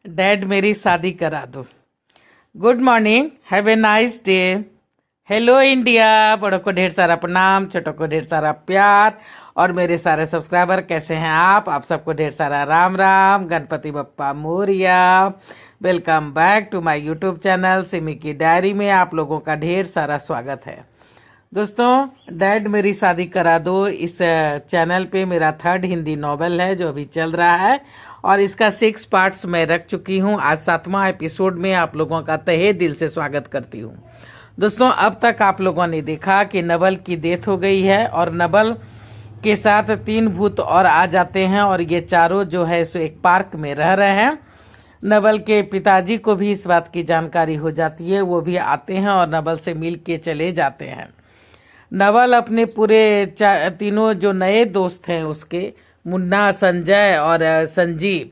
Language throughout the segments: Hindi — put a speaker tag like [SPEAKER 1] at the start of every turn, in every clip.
[SPEAKER 1] डैड मेरी शादी करा दो। Good morning, have a nice day. Hello India, बड़ों को ढेर सारा प्रणाम, छोटों को ढेर सारा प्यार। और मेरे सारे सब्सक्राइबर कैसे हैं आप सबको ढेर सारा Ram Ram, Ganpati Bappa Morya. Welcome back to my YouTube channel Simi की डायरी में आप लोगों का ढेर सारा स्वागत है। दोस्तों, डैड मेरी शादी करा दो इस चैनल पे मेरा 3rd हिंदी नॉवेल है जो अभी चल रहा है और इसका 6 पार्ट्स मैं रख चुकी हूँ। आज 7वां एपिसोड में आप लोगों का तहे दिल से स्वागत करती हूँ। दोस्तों, अब तक आप लोगों ने देखा कि नवल की डेथ हो गई है और नवल के साथ 3 भूत और आ जाते हैं और ये चारों जो है सो एक पार्क में रह रहे हैं। नवल के पिताजी को भी इस बात की जानकारी हो जाती है, वो भी आते हैं और नवल से मिल के चले जाते हैं। नवल अपने पूरे तीनों जो नए दोस्त हैं उसके, मुन्ना, संजय और संजीव,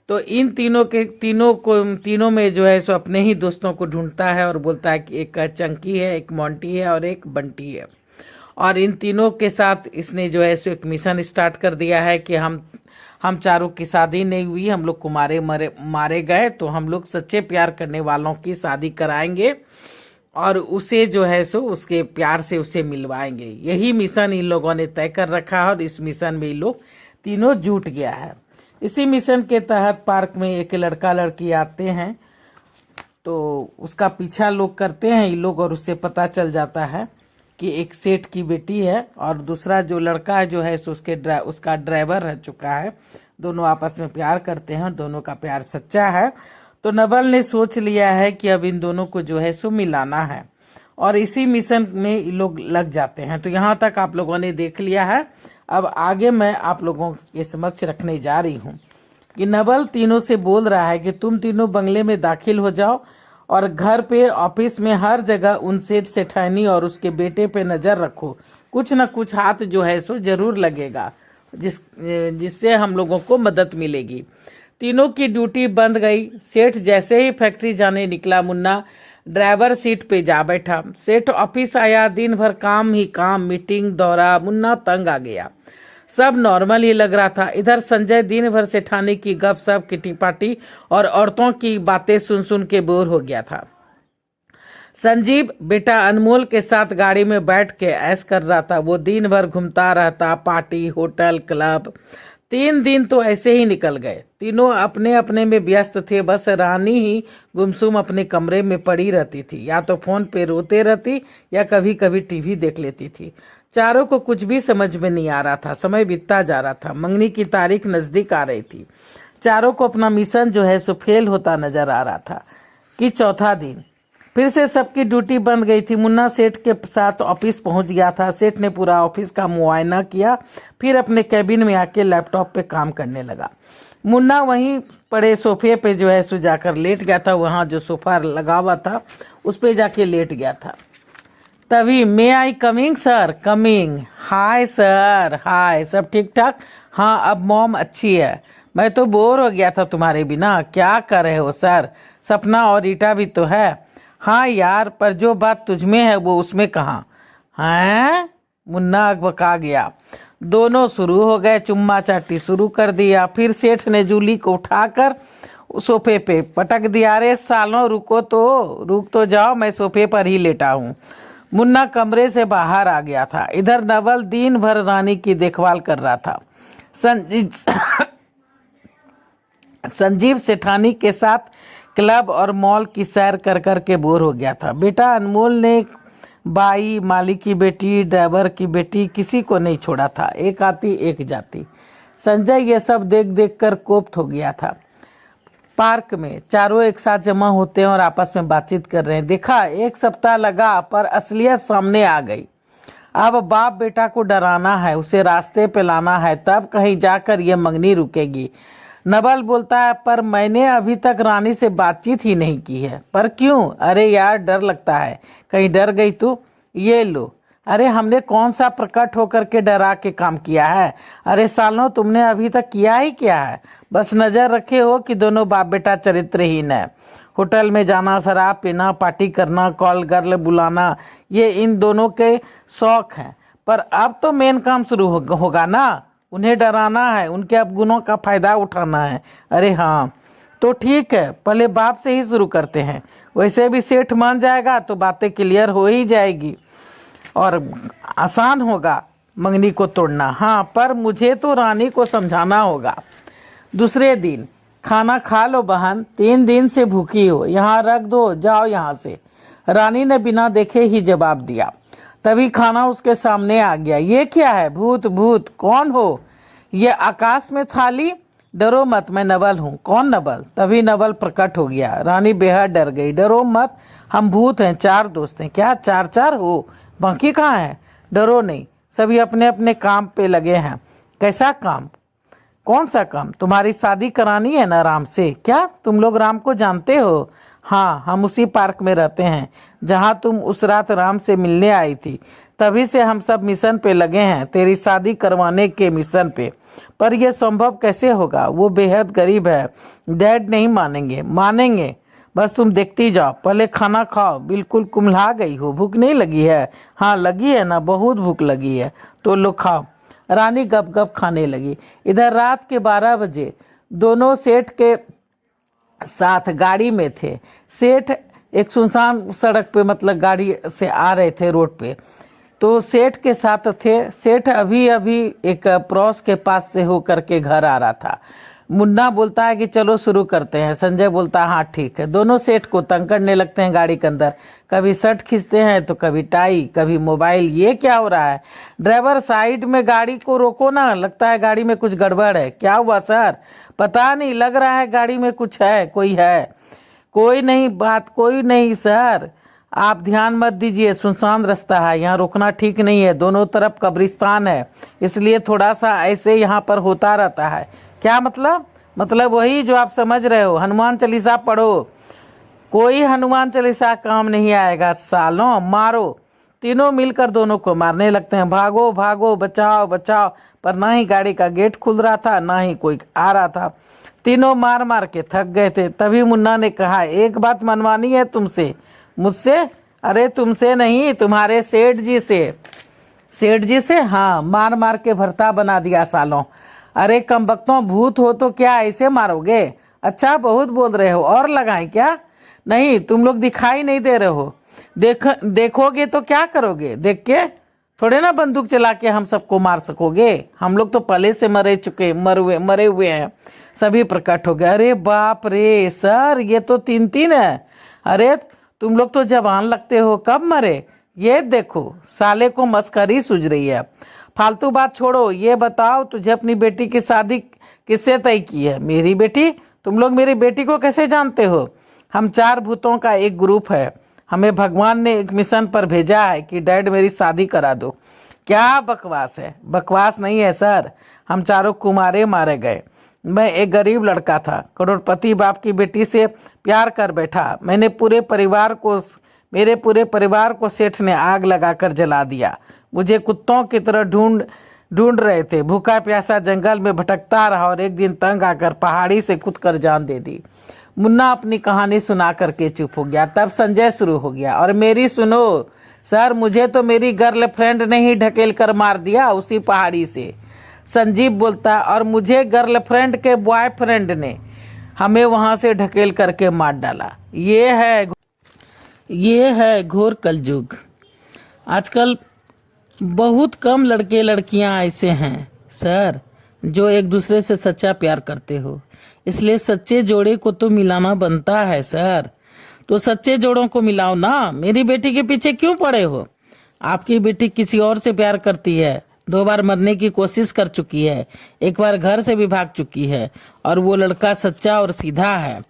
[SPEAKER 1] तो इन तीनों में जो है सो अपने ही दोस्तों को ढूंढता है और बोलता है कि एक चंकी है, एक मोंटी है और एक बंटी है। और इन तीनों के साथ इसने जो है सो एक मिशन स्टार्ट कर दिया है कि हम चारों की शादी नहीं हुई, हम लोग कुमारे मारे गए, तो हम लोग सच्चे प्यार करने वालों की शादी कराएंगे और उसे जो है सो उसके प्यार से उसे मिलवाएंगे। यही मिशन इन लोगों ने तय कर रखा है और इस मिशन में ये लोग तीनों जुट गया है। इसी मिशन के तहत पार्क में एक लड़का लड़की आते हैं तो उसका पीछा लोग करते हैं ये लोग और उससे पता चल जाता है कि एक सेठ की बेटी है और दूसरा जो लड़का है जो है सो उसका ड्राइवर रह चुका है। दोनों आपस में प्यार करते हैं और दोनों का प्यार सच्चा है। तो नवल ने सोच लिया है कि अब इन दोनों को जो है सो मिलाना है और इसी मिशन में लोग लग जाते हैं। तो यहाँ तक आप लोगों ने देख लिया है। अब आगे मैं आप लोगों के समक्ष रखने जा रही हूँ कि नवल तीनों से बोल रहा है कि तुम तीनों बंगले में दाखिल हो जाओ और घर पे, ऑफिस में, हर जगह उन सेठ सेठानी और उसके बेटे पे नजर रखो। कुछ न कुछ हाथ जो है सो जरूर लगेगा जिससे हम लोगों को मदद मिलेगी। तीनों की ड्यूटी बंद गई। सेठ जैसे ही फैक्ट्री जाने निकला, मुन्ना ड्राइवर सीट पे जा बैठा। सेठ ऑफिस आया, दिन भर काम ही काम, मीटिंग, दौरा। मुन्ना तंग आ गया। सब नॉर्मल ही लग रहा था। इधर संजय दिन भर सेठानी की गपशप, किटी पार्टी और औरतों की बातें सुन सुन के बोर हो गया था। संजीव बेटा अनमोल के साथ गाड़ी में बैठ के ऐश कर रहा था। वो दिन भर घूमता रहता, पार्टी, होटल, क्लब। 3 दिन तो ऐसे ही निकल गए। तीनों अपने अपने में व्यस्त थे। बस रानी ही गुमसुम अपने कमरे में पड़ी रहती थी, या तो फोन पे रोते रहती या कभी कभी टीवी देख लेती थी। चारों को कुछ भी समझ में नहीं आ रहा था। समय बीतता जा रहा था। मंगनी की तारीख नजदीक आ रही थी। चारों को अपना मिशन जो है सो फेल होता नजर आ रहा था कि चौथा दिन फिर से सबकी ड्यूटी बंद गई थी। मुन्ना सेठ के साथ ऑफिस पहुंच गया था। सेठ ने पूरा ऑफिस का मुआयना किया, फिर अपने कैबिन में आके लैपटॉप पे काम करने लगा। मुन्ना वहीं पड़े सोफे पे जो है सो जाकर लेट गया था। वहां जो सोफा लगा हुआ था उस पे जाके लेट गया था। तभी may I coming sir? Coming. Hi sir. Hi, सब ठीक ठाक? हाँ, अब मॉम अच्छी है। मैं तो बोर हो गया था तुम्हारे बिना। क्या कर रहे हो सर? सपना और रीटा भी तो है। हाँ यार, पर जो बात तुझमें है वो उसमें कहाँ है? मुन्ना अकबका गया। दोनों शुरू हो गए, चुम्मा चाटी शुरू कर दिया। फिर सेठ ने जूली को उठाकर सोफे पे पटक दिया। अरे सालों, रुक तो जाओ, मैं सोफे पर ही लेटा हूँ। मुन्ना कमरे से बाहर आ गया था। इधर नवल दिन भर रानी की देखभाल कर रहा था। संजीव सेठानी के साथ क्लब और मॉल की सैर कर कर के बोर हो गया था। बेटा अनमोल ने बाई, माली की बेटी, ड्राइवर की बेटी, किसी को नहीं छोड़ा था। एक आती एक जाती। संजय ये सब देख देख कर कोप्त हो गया था। पार्क में चारों एक साथ जमा होते हैं और आपस में बातचीत कर रहे हैं। देखा, 1 सप्ताह लगा पर असलियत सामने आ गई। अब बाप बेटा को डराना है, उसे रास्ते पे लाना है, तब कहीं जाकर ये मंगनी रुकेगी। नवल बोलता है, पर मैंने अभी तक रानी से बातचीत ही नहीं की है। पर क्यों? अरे यार, डर लगता है, कहीं डर गई तू। ये लो। अरे हमने कौन सा प्रकट होकर के डरा के काम किया है? अरे सालों, तुमने अभी तक किया ही क्या है? बस नजर रखे हो कि दोनों बाप बेटा चरित्रहीन है। होटल में जाना, शराब पीना, पार्टी करना, कॉल गर्ल बुलाना, ये इन दोनों के शौक हैं। पर अब तो मेन काम शुरू होगा ना। उन्हें डराना है, उनके अवगुणों का फायदा उठाना है। अरे हाँ, तो ठीक है, पहले बाप से ही शुरू करते हैं। वैसे भी सेठ मान जाएगा तो बातें क्लियर हो ही जाएगी और आसान होगा मंगनी को तोड़ना। हाँ, पर मुझे तो रानी को समझाना होगा। दूसरे दिन, खाना खा लो बहन, 3 दिन से भूखी हो, यहाँ रख दो, जाओ यहाँ से। रानी ने बिना देखे ही जवाब दिया। तभी खाना उसके सामने आ गया। ये क्या है? भूत भूत? कौन हो? ये आकाश में थाली? डरो मत, मैं नवल हूँ। कौन नवल? तभी नवल प्रकट हो गया। रानी बेहद डर गई। डरो मत, हम भूत हैं, 4 दोस्त हैं। क्या 4 हो? बाकी कहाँ हैं? डरो नहीं, सभी अपने अपने काम पे लगे हैं। कैसा काम? कौन सा काम? तुम्हारी शादी करानी है ना राम से। क्या तुम लोग राम को जानते हो? हाँ, हम उसी पार्क में रहते हैं जहाँ तुम उस रात राम से मिलने आई थी। तभी से हम सब मिशन पे लगे हैं, तेरी शादी करवाने के मिशन पे। पर यह संभव कैसे होगा? वो बेहद गरीब है। डैड नहीं मानेंगे। मानेंगे, बस तुम देखती जाओ। पहले खाना खाओ। बिल्कुल कुम्हला गई हो, भूख नहीं लगी है? हाँ लगी है ना, बहुत भूख लगी है। तो लो खाओ। रानी गप गप खाने लगी। इधर रात के 12 बजे दोनों सेठ के साथ गाड़ी में थे। सेठ एक सुनसान सड़क पे, मतलब गाड़ी से आ रहे थे रोड पे, तो सेठ के साथ थे। सेठ अभी अभी एक पड़ोस के पास से होकर के घर आ रहा था। मुन्ना बोलता है कि चलो शुरू करते हैं। संजय बोलता है हाँ ठीक है। दोनों सेठ को तंग करने लगते हैं गाड़ी के अंदर। कभी शर्ट खींचते हैं तो कभी टाई, कभी मोबाइल। ये क्या हो रहा है? ड्राइवर साइड में गाड़ी को रोको ना, लगता है गाड़ी में कुछ गड़बड़ है। क्या हुआ सर? पता नहीं, लग रहा है गाड़ी में कुछ है, कोई है। कोई नहीं बात, कोई नहीं सर, आप ध्यान मत दीजिए, सुनसान रास्ता है, यहाँ रुकना ठीक नहीं है, दोनों तरफ कब्रिस्तान है, इसलिए थोड़ा सा ऐसे यहाँ पर होता रहता है। क्या मतलब? मतलब वही जो आप समझ रहे हो, हनुमान चालीसा पढ़ो। कोई हनुमान चालीसा काम नहीं आएगा सालों, मारो। तीनों मिलकर दोनों को मारने लगते हैं। भागो भागो, बचाओ बचाओ। पर ना ही गाड़ी का गेट खुल रहा था, ना ही कोई आ रहा था। तीनों मार मार के थक गए थे। तभी मुन्ना ने कहा, एक बात मनवानी है तुमसे। मुझसे? अरे तुमसे नहीं, तुम्हारे सेठ जी से। सेठ जी से? हाँ, मार मार के भरता बना दिया सालों। अरे कमबख्तों, भूत हो तो क्या ऐसे मारोगे? अच्छा बहुत बोल रहे हो, और लगाएं क्या? नहीं, तुम लोग दिखाई नहीं दे रहे हो। देखोगे तो क्या करोगे? देख के थोड़े ना बंदूक चला के हम सबको मार सकोगे। हम लोग तो पहले से मरे हुए हैं। सभी प्रकट हो गए। अरे बाप रे सर, ये तो 3 है। अरे तुम लोग तो जवान लगते हो, कब मरे? ये देखो, साले को मस्करी सूझ रही है। फालतू बात छोड़ो, ये बताओ तुझे अपनी बेटी की शादी किससे तय की है? मेरी बेटी? तुम लोग मेरी बेटी को कैसे जानते हो? हम 4 भूतों का एक ग्रुप है। हमें भगवान ने एक मिशन पर भेजा है कि डैड मेरी शादी करा दो। क्या बकवास है? बकवास नहीं है सर, हम चारों कुमारे मारे गए। मैं एक गरीब लड़का था, करोड़पति बाप की बेटी से प्यार कर बैठा। मेरे पूरे परिवार को सेठ ने आग लगाकर जला दिया। मुझे कुत्तों की तरह ढूंढ रहे थे। भूखा प्यासा जंगल में भटकता रहा और एक दिन तंग आकर पहाड़ी से कूदकर जान दे दी। मुन्ना अपनी कहानी सुना करके चुप हो गया। तब संजय शुरू हो गया, और मेरी सुनो सर, मुझे तो मेरी गर्लफ्रेंड ने ही ढकेल कर मार दिया उसी पहाड़ी से। संजीव बोलता, और मुझे गर्लफ्रेंड के बॉयफ्रेंड ने हमें वहां से ढकेल करके मार डाला। ये है घोर कलयुग। आजकल बहुत कम लड़के लड़कियां ऐसे हैं सर जो एक दूसरे से सच्चा प्यार करते हो। इसलिए सच्चे जोड़े को तो मिलाना बनता है सर। तो सच्चे जोड़ों को मिलाओ ना। मेरी बेटी के पीछे क्यों पड़े हो? आपकी बेटी किसी और से प्यार करती है, 2 बार मरने की कोशिश कर चुकी है, 1 बार घर से भी भाग चुकी है, और वो लड़का सच्चा और सीधा है।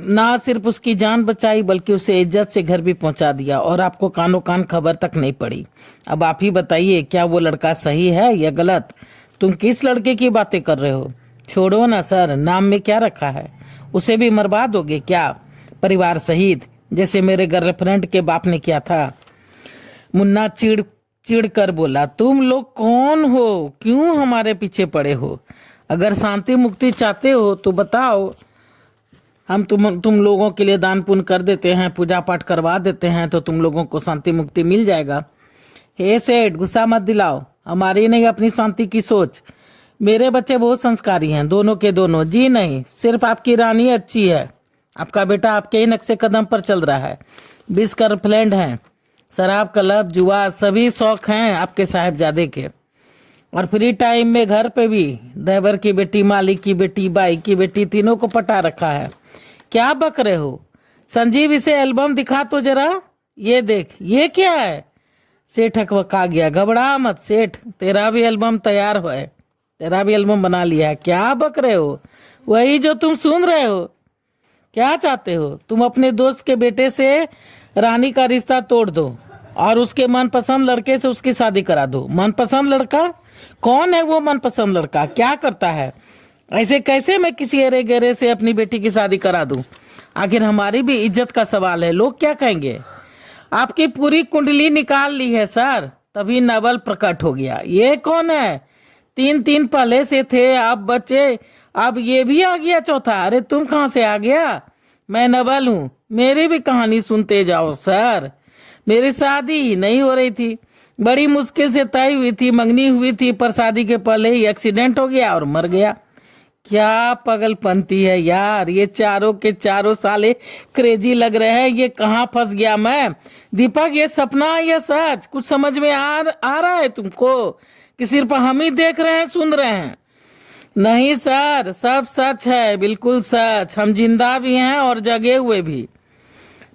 [SPEAKER 1] ना सिर्फ उसकी जान बचाई बल्कि उसे इज्जत से घर भी पहुंचा दिया, और आपको कानों कान खबर तक नहीं पड़ी। अब आप ही बताइए, क्या वो लड़का सही है या गलत? तुम किस लड़के की बातें कर रहे हो? छोड़ो ना सर, नाम में क्या रखा है? उसे भी मरवा दोगे क्या, परिवार सहित, जैसे मेरे गर्लफ्रेंड के बाप ने किया था? मुन्ना चिड़ कर बोला, तुम लोग कौन हो? क्यों हमारे पीछे पड़े हो? अगर शांति मुक्ति चाहते हो तो बताओ, हम तुम लोगों के लिए दान पुण्य कर देते हैं, पूजा पाठ करवा देते हैं, तो तुम लोगों को शांति मुक्ति मिल जाएगा। हे सेठ, गुस्सा मत दिलाओ, हमारी नहीं अपनी शांति की सोच। मेरे बच्चे बहुत संस्कारी हैं, दोनों के दोनों। जी नहीं, सिर्फ आपकी रानी अच्छी है। आपका बेटा आपके ही नक्शे कदम पर चल रहा है। 20 गर्लफ्रेंड हैं, शराब, क्लब, जुआ, सभी शौक हैं आपके साहिबजादे के। और फ्री टाइम में घर पे भी ड्राइवर की बेटी, मालिक की बेटी, बाई की बेटी, तीनों को पटा रखा है। क्या बक रहे हो? संजीव, इसे एल्बम दिखा तो जरा। ये देख, ये क्या है? सेठ हकबका गया। घबरा मत सेठ, तेरा भी एल्बम तैयार है, तेरा भी एल्बम बना लिया है। क्या बक रहे हो? वही जो तुम सुन रहे हो। क्या चाहते हो तुम? अपने दोस्त के बेटे से रानी का रिश्ता तोड़ दो और उसके मनपसंद लड़के से उसकी शादी करा दो। मनपसंद लड़का? कौन है वो मनपसंद लड़का? क्या करता है? ऐसे कैसे मैं किसी अरे गहरे से अपनी बेटी की शादी करा दूं? आखिर हमारी भी इज्जत का सवाल है, लोग क्या कहेंगे? आपकी पूरी कुंडली निकाल ली है सर, तभी नवल प्रकट हो गया। ये कौन है? 3 पहले से थे, अब बच्चे, अब ये भी आ गया चौथा। अरे तुम कहाँ से आ गया? मैं नवल हूँ, मेरी भी कहानी सुनते जाओ सर। मेरी शादी ही नहीं हो रही थी, बड़ी मुश्किल से तय हुई थी, मंगनी हुई थी, पर शादी के पहले ही एक्सीडेंट हो गया और मर गया। क्या पगलपंती है यार, ये चारों के चारों साले क्रेजी लग रहे हैं। ये कहाँ फंस गया मैं? दीपक, ये सपना है या सच? कुछ समझ में आ रहा है तुमको कि सिर्फ हम ही देख रहे हैं, सुन रहे हैं? नहीं सर, सब सच है, बिल्कुल सच। हम जिंदा भी हैं और जगे हुए भी।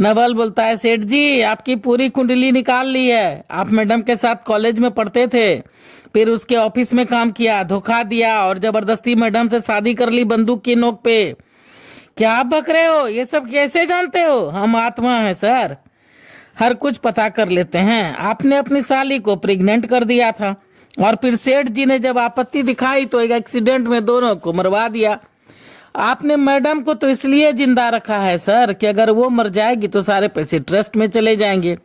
[SPEAKER 1] नवल बोलता है, सेठ जी आपकी पूरी कुंडली निकाल ली है। आप मैडम के साथ कॉलेज में पढ़ते थे, फिर उसके ऑफिस में काम किया, धोखा दिया और जबरदस्ती मैडम से शादी कर ली बंदूक की नोक पे। क्या आप बक रहे हो? ये सब कैसे जानते हो? हम आत्मा है सर, हर कुछ पता कर लेते हैं। आपने अपनी साली को प्रेग्नेंट कर दिया था और फिर सेठ जी ने जब आपत्ति दिखाई तो एक एक्सीडेंट में दोनों को मरवा दिया। आपने मैडम को तो इसलिए जिंदा रखा है सर कि अगर वो मर जाएगी तो सारे पैसे ट्रस्ट में चले जाएंगे।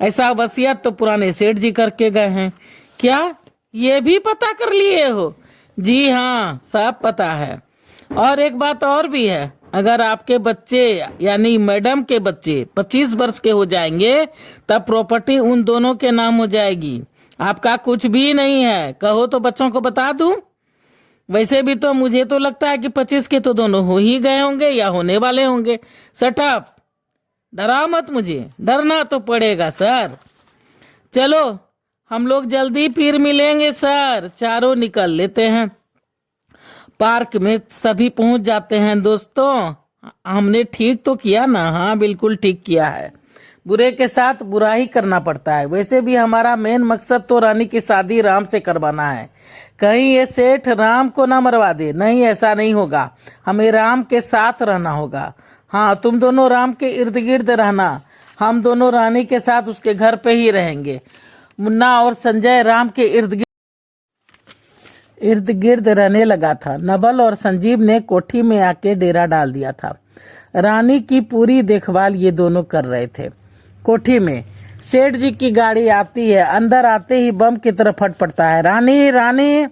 [SPEAKER 1] ऐसा वसीयत तो पुराने सेठ जी करके गए हैं। क्या ये भी पता कर लिए हो? जी हाँ, सब पता है। और एक बात और भी है, अगर आपके बच्चे यानी मैडम के बच्चे 25 वर्ष के हो जाएंगे तब प्रॉपर्टी उन दोनों के नाम हो जाएगी। आपका कुछ भी नहीं है। कहो तो बच्चों को बता दूं? वैसे भी तो मुझे तो लगता है कि 25 के तो दोनों हो ही गए होंगे या होने वाले होंगे। सटअप, डरा मत मुझे, डरना तो पड़ेगा सर। चलो हम लोग जल्दी फिर मिलेंगे सर। चारों निकल लेते हैं। पार्क में सभी पहुंच जाते हैं। दोस्तों, हमने ठीक तो किया ना? हाँ, बिल्कुल ठीक किया है। बुरे के साथ बुरा ही करना पड़ता है। वैसे भी हमारा मेन मकसद तो रानी की शादी राम से करवाना है। कहीं ये सेठ राम को ना मरवा दे। नहीं, ऐसा नहीं होगा। हमें राम के साथ रहना होगा। हाँ, तुम दोनों राम के इर्द गिर्द रहना, हम दोनों रानी के साथ उसके घर पे ही रहेंगे। मुन्ना और संजय राम के इर्द गिर्द रहने लगा था। नवल और संजीव ने कोठी में आके डेरा डाल दिया था। रानी की पूरी देखभाल ये दोनों कर रहे थे। कोठी में सेठ जी की गाड़ी आती है, अंदर आते ही बम की तरह फट पड़ता है। रानी, रानी।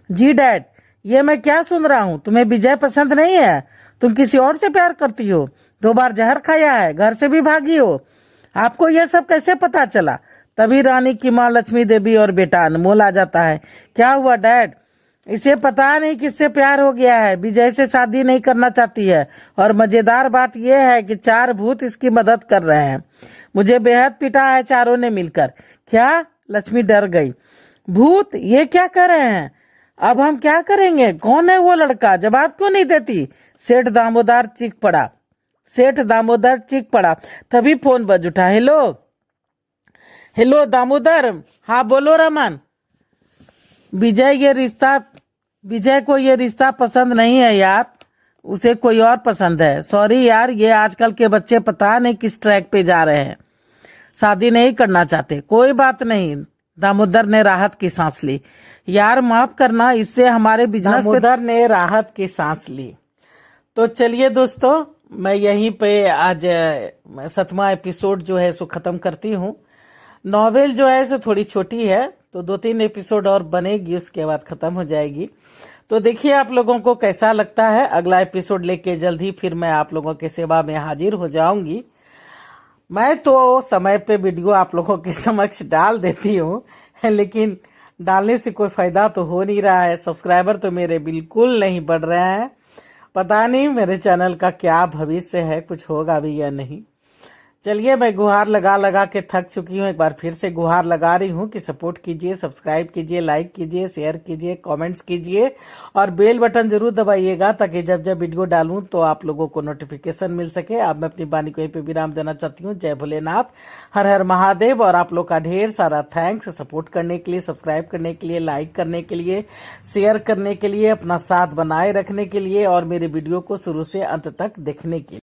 [SPEAKER 1] जी डैड, ये मैं क्या सुन रहा हूँ? तुम्हें विजय पसंद नहीं है? तुम किसी और से प्यार करती हो? 2 बार जहर खाया है, घर से भी भागी हो। आपको यह सब कैसे पता चला? तभी रानी की माँ लक्ष्मी देवी और बेटा अनमोल आ जाता है। क्या हुआ डैड? इसे पता नहीं किससे प्यार हो गया है, विजय से शादी नहीं करना चाहती है। और मजेदार बात यह है कि 4 भूत इसकी मदद कर रहे हैं। मुझे बेहद पिटा है चारों ने मिलकर। क्या? लक्ष्मी डर गई। भूत? ये क्या कर रहे हैं? अब हम क्या करेंगे? कौन है वो लड़का? जवाब क्यों नहीं देती? सेठ दामोदर चीख पड़ा। तभी फोन बज उठा। Hello hello Damodar. हाँ बोलो रमन। विजय को ये रिश्ता पसंद नहीं है यार, उसे कोई और पसंद है। सॉरी यार, ये आजकल के बच्चे पता नहीं किस ट्रैक पे जा रहे हैं, शादी नहीं करना चाहते। कोई बात नहीं। दामोदर ने राहत की सांस ली। यार माफ करना, इससे हमारे बिजनेस। दामोदर ने राहत की सांस ली। तो चलिए दोस्तों, मैं यहीं पे आज 7वां एपिसोड जो है सो खत्म करती हूँ। नॉवेल जो है सो थोड़ी छोटी है, तो 2-3 एपिसोड और बनेगी, उसके बाद खत्म हो जाएगी। तो देखिए आप लोगों को कैसा लगता है। अगला एपिसोड लेके जल्द ही फिर मैं आप लोगों की सेवा में हाजिर हो जाऊंगी। मैं तो समय पे वीडियो आप लोगों के समक्ष डाल देती हूँ, लेकिन डालने से कोई फायदा तो हो नहीं रहा है, सब्सक्राइबर तो मेरे बिल्कुल नहीं बढ़ रहे हैं। पता नहीं मेरे चैनल का क्या भविष्य है, कुछ होगा भी या नहीं। चलिए, मैं गुहार लगा लगा के थक चुकी हूँ। एक बार फिर से गुहार लगा रही हूँ कि सपोर्ट कीजिए, सब्सक्राइब कीजिए, लाइक कीजिए, शेयर कीजिए, कमेंट्स कीजिए और बेल बटन जरूर दबाइएगा ताकि जब जब वीडियो डालूं तो आप लोगों को नोटिफिकेशन मिल सके। अब मैं अपनी वाणी को यहीं पे विराम देना चाहती हूँ। जय भोलेनाथ, हर हर महादेव। और आप लोग का ढेर सारा थैंक्स सपोर्ट करने के लिए, सब्सक्राइब करने के लिए, लाइक करने के लिए, शेयर करने के लिए, अपना साथ बनाए रखने के लिए और मेरे वीडियो को शुरू से अंत तक देखने के लिए।